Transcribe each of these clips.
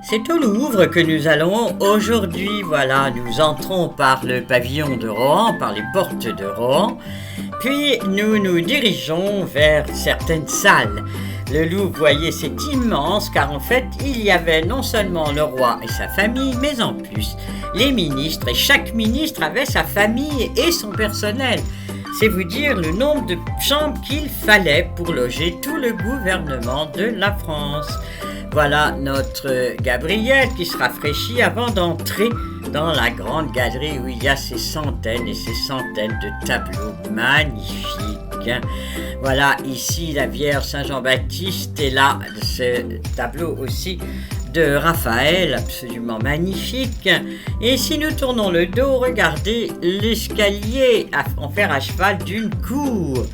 C'est au Louvre que nous allons aujourd'hui. Voilà, nous entrons par le pavillon de Rohan, par les portes de Rohan, puis nous nous dirigeons vers certaines salles. Le Louvre, vous voyez, c'est immense car en fait, il y avait non seulement le roi et sa famille, mais en plus les ministres, et chaque ministre avait sa famille et son personnel. C'est vous dire le nombre de chambres qu'il fallait pour loger tout le gouvernement de la France. Voilà notre Gabriel qui se rafraîchit avant d'entrer dans la grande galerie où il y a ces centaines et ces centaines de tableaux magnifiques. Voilà, ici la Vierge Saint-Jean-Baptiste et là ce tableau aussi de Raphaël, absolument magnifique. Et si nous tournons le dos, regardez l'escalier en fer à cheval d'une cour.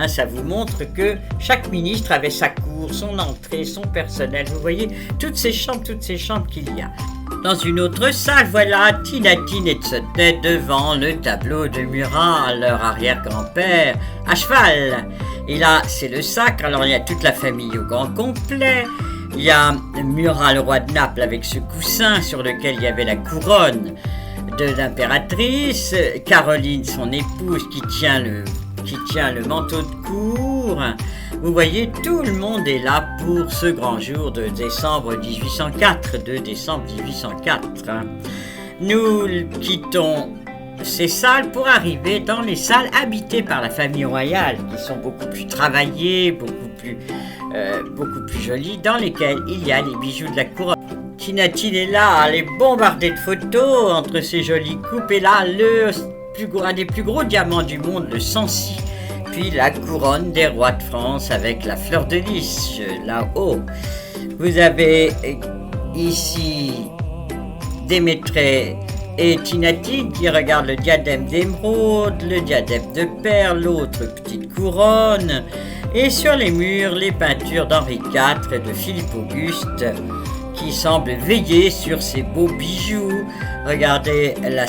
Ça vous montre que chaque ministre avait sa cour, son entrée, son personnel. Vous voyez toutes ces chambres qu'il y a. Dans une autre salle, voilà Tinatine et Tsetnet devant le tableau de Murat, leur arrière-grand-père, à cheval. Et là, c'est le sacre, alors il y a toute la famille au grand complet. Il y a Murat, le roi de Naples, avec ce coussin sur lequel il y avait la couronne de l'impératrice. Caroline, son épouse, qui tient le manteau de cour. Vous voyez, tout le monde est là pour ce grand jour de décembre 1804. Nous quittons ces salles pour arriver dans les salles habitées par la famille royale, qui sont beaucoup plus travaillées, beaucoup plus jolies, dans lesquelles il y a les bijoux de la couronne. Tinatine est là, elle est bombardée de photos entre ces jolies coupes, et là, un des plus gros diamants du monde, le Sancy, puis la couronne des rois de France avec la fleur de lys là-haut. Vous avez ici Démétrée et Tinatine qui regardent le diadème d'émeraude, le diadème de perles, l'autre petite couronne, et sur les murs, les peintures d'Henri IV et de Philippe Auguste qui semblent veiller sur ces beaux bijoux. Regardez le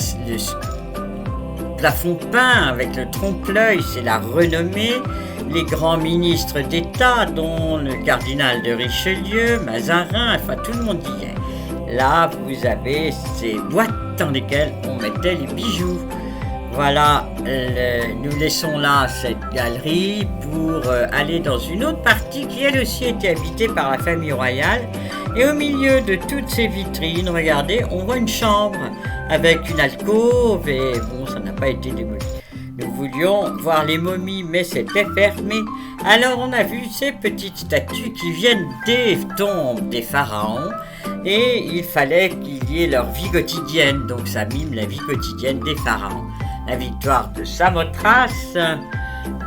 plafond peint avec le trompe-l'œil, c'est la renommée. Les grands ministres d'État, dont le cardinal de Richelieu, Mazarin, enfin tout le monde y est. Là, vous avez ces boîtes dans lesquelles on mettait les bijoux. Voilà, nous laissons là cette galerie pour aller dans une autre partie qui elle aussi était habitée par la famille royale. Et au milieu de toutes ces vitrines, regardez, on voit une chambre avec une alcôve et bon, ça n'a pas été démoli. Nous voulions voir les momies, mais c'était fermé. Alors on a vu ces petites statues qui viennent des tombes des pharaons et il fallait qu'il y ait leur vie quotidienne. Donc ça mime la vie quotidienne des pharaons. La victoire de Samothrace,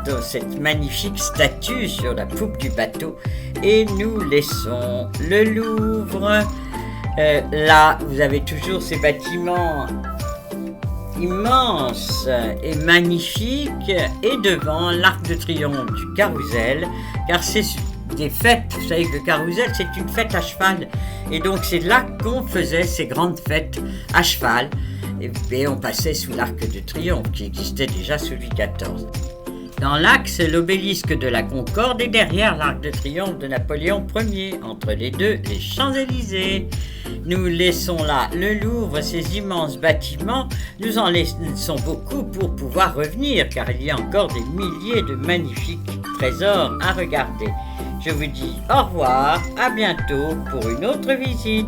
dans cette magnifique statue sur la poupe du bateau. Et nous laissons le Louvre. Là, vous avez toujours ces bâtiments immenses et magnifiques. Et devant l'Arc de Triomphe du Carrousel, car c'est des fêtes. Vous savez que le Carrousel, c'est une fête à cheval. Et donc, c'est là qu'on faisait ces grandes fêtes à cheval. Et on passait sous l'Arc de Triomphe, qui existait déjà sous Louis XIV. Dans l'axe, l'obélisque de la Concorde et derrière l'Arc de Triomphe de Napoléon Ier. Entre les deux, les Champs-Élysées. Nous laissons là le Louvre, ces immenses bâtiments. Nous en laissons beaucoup pour pouvoir revenir, car il y a encore des milliers de magnifiques trésors à regarder. Je vous dis au revoir, à bientôt pour une autre visite.